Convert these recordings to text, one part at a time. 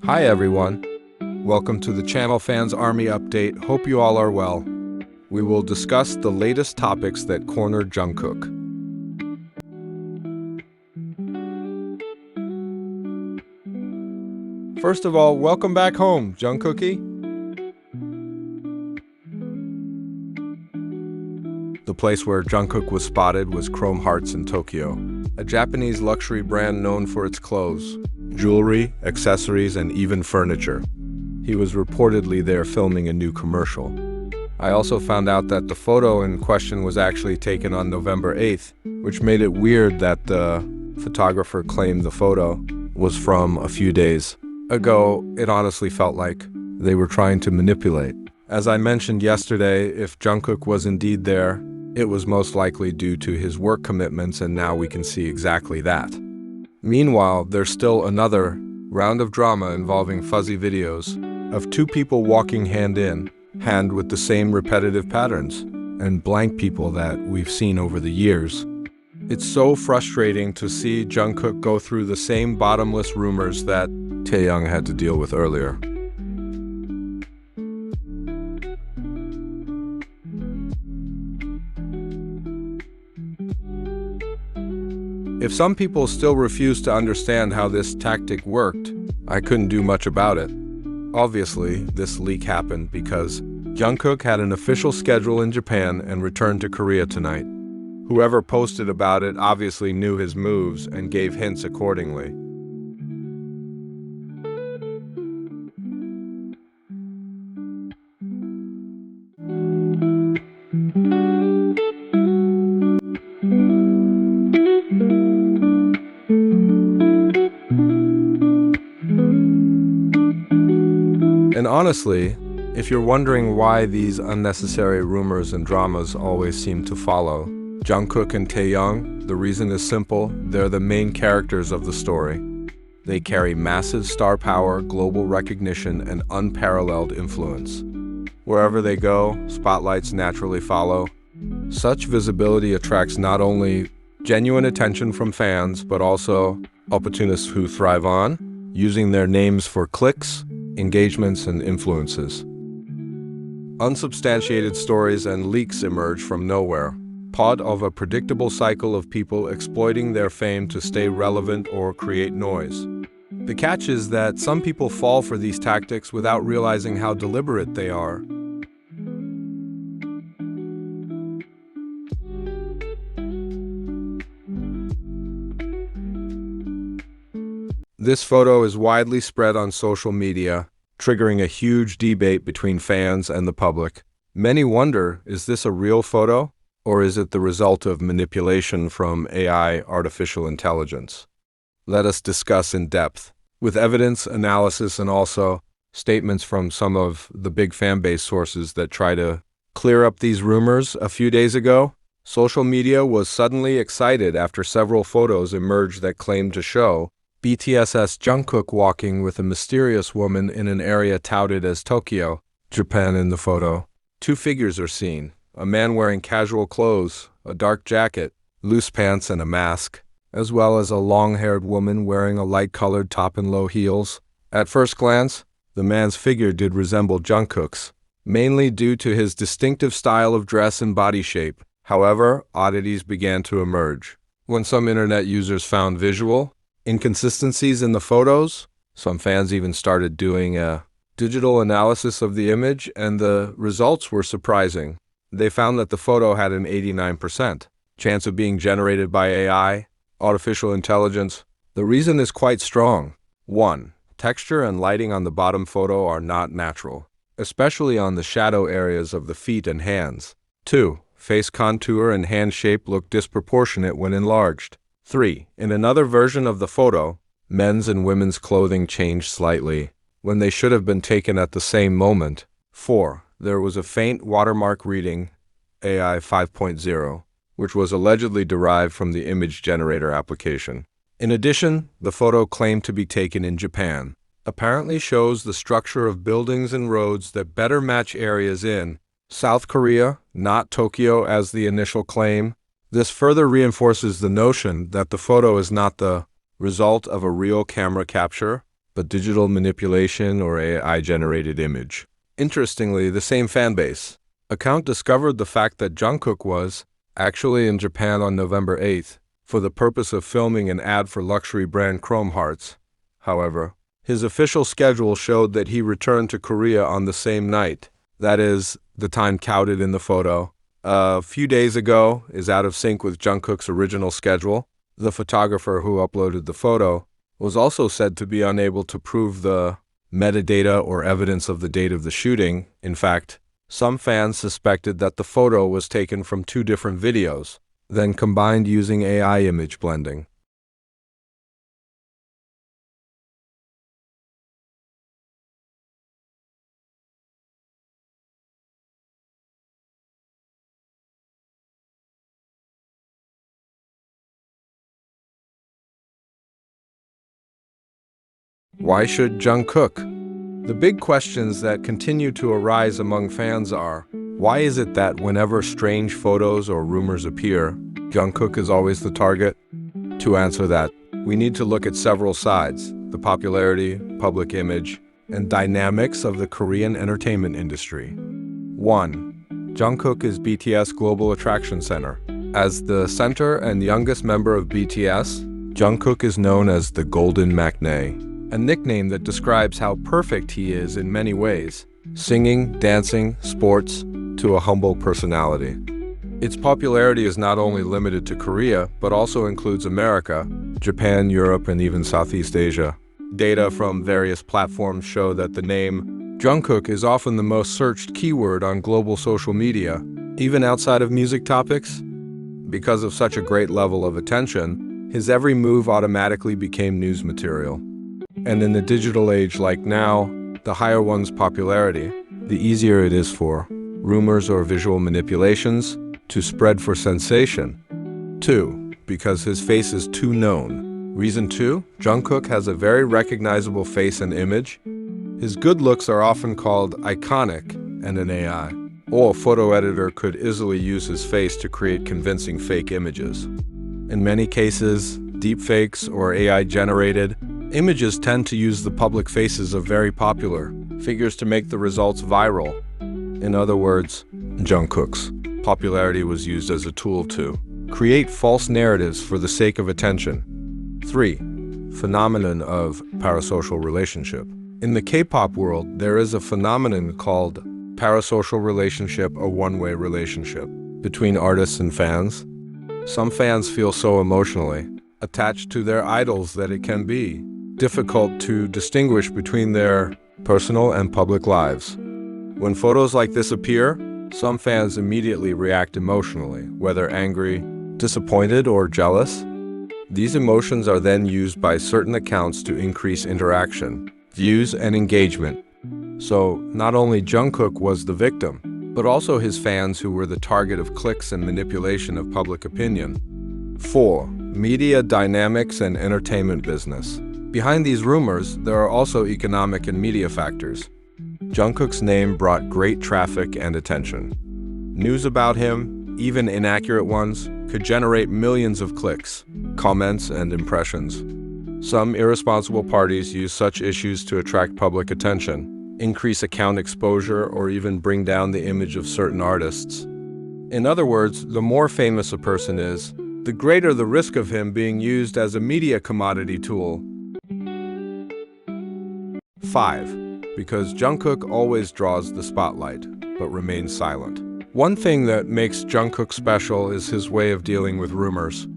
Hi everyone, welcome to the Channel Fans Army Update. Hope you all are well. We will discuss the latest topics that cornered Jungkook. First of all, welcome back home, Jungkookie. The place where Jungkook was spotted was Chrome Hearts in Tokyo, a Japanese luxury brand known for its clothes, jewelry, accessories, and even furniture. He was reportedly there filming a new commercial. I also found out that the photo in question was actually taken on November 8th, which made it weird that the photographer claimed the photo was from a few days ago. It honestly felt like they were trying to manipulate. As I mentioned yesterday, if Jungkook was indeed there, it was most likely due to his work commitments, and now we can see exactly that. Meanwhile, there's still another round of drama involving fuzzy videos of two people walking hand in hand with the same repetitive patterns and blank people that we've seen over the years. It's so frustrating to see Jungkook go through the same bottomless rumors that Taehyung had to deal with earlier. If some people still refuse to understand how this tactic worked, I couldn't do much about it. Obviously, this leak happened because Jungkook had an official schedule in Japan and returned to Korea tonight. Whoever posted about it obviously knew his moves and gave hints accordingly. And honestly, if you're wondering why these unnecessary rumors and dramas always seem to follow Jungkook and Taehyung, the reason is simple: they're the main characters of the story. They carry massive star power, global recognition, and unparalleled influence. Wherever they go, spotlights naturally follow. Such visibility attracts not only genuine attention from fans, but also opportunists who thrive on using their names for clicks, engagements, and influences. Unsubstantiated stories and leaks emerge from nowhere, part of a predictable cycle of people exploiting their fame to stay relevant or create noise. The catch is that some people fall for these tactics without realizing how deliberate they are. This photo is widely spread on social media, triggering a huge debate between fans and the public. Many wonder, is this a real photo, or is it the result of manipulation from AI, artificial intelligence? Let us discuss in depth, with evidence, analysis, and also statements from some of the big fanbase sources that try to clear up these rumors. A few days ago, social media was suddenly excited after several photos emerged that claimed to show BTS's Jungkook walking with a mysterious woman in an area touted as Tokyo, Japan. In the photo, two figures are seen: a man wearing casual clothes, a dark jacket, loose pants, and a mask, as well as a long-haired woman wearing a light-colored top and low heels. At first glance, the man's figure did resemble Jungkook's, mainly due to his distinctive style of dress and body shape. However, oddities began to emerge. When some internet users found visual inconsistencies in the photos, some fans even started doing a digital analysis of the image, and the results were surprising. They found that the photo had an 89% chance of being generated by AI, artificial intelligence. The reason is quite strong. 1. Texture and lighting on the bottom photo are not natural, especially on the shadow areas of the feet and hands. 2. Face contour and hand shape look disproportionate when enlarged. 3. In another version of the photo, men's and women's clothing changed slightly when they should have been taken at the same moment. 4. There was a faint watermark reading, AI 5.0, which was allegedly derived from the image generator application. In addition, the photo claimed to be taken in Japan apparently shows the structure of buildings and roads that better match areas in South Korea, not Tokyo as the initial claim. This further reinforces the notion that the photo is not the result of a real camera capture, but digital manipulation or AI-generated image. Interestingly, the same fanbase account discovered the fact that Jungkook was actually in Japan on November 8th for the purpose of filming an ad for luxury brand Chrome Hearts. However, his official schedule showed that he returned to Korea on the same night. That is, the time counted in the photo. A few days ago is out of sync with Jungkook's original schedule. The photographer who uploaded the photo was also said to be unable to prove the metadata or evidence of the date of the shooting. In fact, some fans suspected that the photo was taken from two different videos, then combined using AI image blending. Why should Jungkook? The big questions that continue to arise among fans are, why is it that whenever strange photos or rumors appear, Jungkook is always the target? To answer that, we need to look at several sides: the popularity, public image, and dynamics of the Korean entertainment industry. 1. Jungkook is BTS Global Attraction Center. As the center and youngest member of BTS, Jungkook is known as the Golden Matinee, a nickname that describes how perfect he is in many ways: singing, dancing, sports, to a humble personality. Its popularity is not only limited to Korea, but also includes America, Japan, Europe, and even Southeast Asia. Data from various platforms show that the name Jungkook is often the most searched keyword on global social media, even outside of music topics. Because of such a great level of attention, his every move automatically became news material. And in the digital age like now, the higher one's popularity, the easier it is for rumors or visual manipulations to spread for sensation. 2. Because his face is too known. Reason 2, Jungkook has a very recognizable face and image. His good looks are often called iconic, and an AI or a photo editor could easily use his face to create convincing fake images. In many cases, deepfakes or AI-generated images tend to use the public faces of very popular figures to make the results viral. In other words, Jungkook's popularity was used as a tool to create false narratives for the sake of attention. 3. Phenomenon of parasocial relationship. In the K-pop world, there is a phenomenon called parasocial relationship, a one-way relationship between artists and fans. Some fans feel so emotionally attached to their idols that it can be difficult to distinguish between their personal and public lives. When photos like this appear, some fans immediately react emotionally, whether angry, disappointed, or jealous. These emotions are then used by certain accounts to increase interaction, views, and engagement. So, not only Jungkook was the victim, but also his fans who were the target of clicks and manipulation of public opinion. 4. Media dynamics and entertainment business. Behind these rumors, there are also economic and media factors. Jungkook's name brought great traffic and attention. News about him, even inaccurate ones, could generate millions of clicks, comments, and impressions. Some irresponsible parties use such issues to attract public attention, increase account exposure, or even bring down the image of certain artists. In other words, the more famous a person is, the greater the risk of him being used as a media commodity tool. 5. Because Jungkook always draws the spotlight, but remains silent. One thing that makes Jungkook special is his way of dealing with rumors.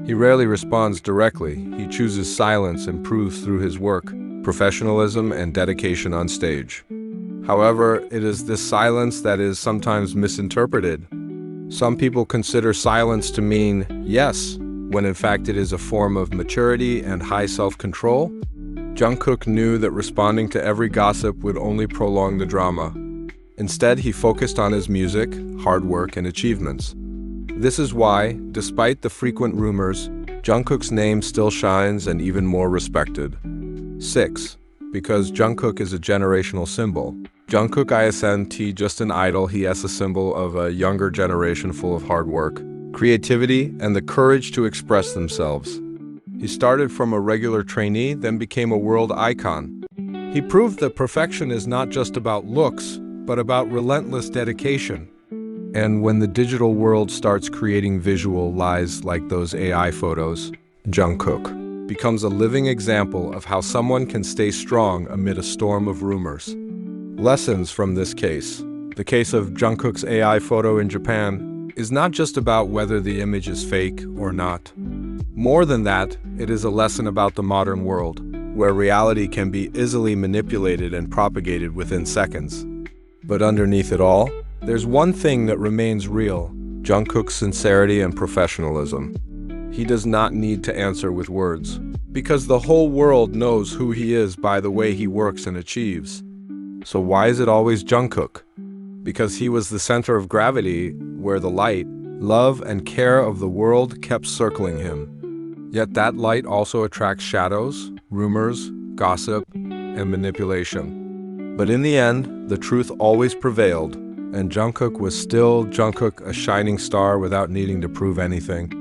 He rarely responds directly. He chooses silence and proves through his work, professionalism, and dedication on stage. However, it is this silence that is sometimes misinterpreted. Some people consider silence to mean yes, when in fact it is a form of maturity and high self-control. Jungkook knew that responding to every gossip would only prolong the drama. Instead, he focused on his music, hard work, and achievements. This is why, despite the frequent rumors, Jungkook's name still shines and even more respected. 6. Because Jungkook is a generational symbol. Jungkook isn't just an idol, he is a symbol of a younger generation full of hard work, creativity, and the courage to express themselves. He started from a regular trainee, then became a world icon. He proved that perfection is not just about looks, but about relentless dedication. And when the digital world starts creating visual lies like those AI photos, Jungkook becomes a living example of how someone can stay strong amid a storm of rumors. Lessons from this case. The case of Jungkook's AI photo in Japan is not just about whether the image is fake or not. More than that, it is a lesson about the modern world, where reality can be easily manipulated and propagated within seconds. But underneath it all, there's one thing that remains real: Jungkook's sincerity and professionalism. He does not need to answer with words, because the whole world knows who he is by the way he works and achieves. So why is it always Jungkook? Because he was the center of gravity, where the light, love, and care of the world kept circling him. Yet that light also attracts shadows, rumors, gossip, and manipulation. But in the end, the truth always prevailed, and Jungkook was still Jungkook, a shining star without needing to prove anything.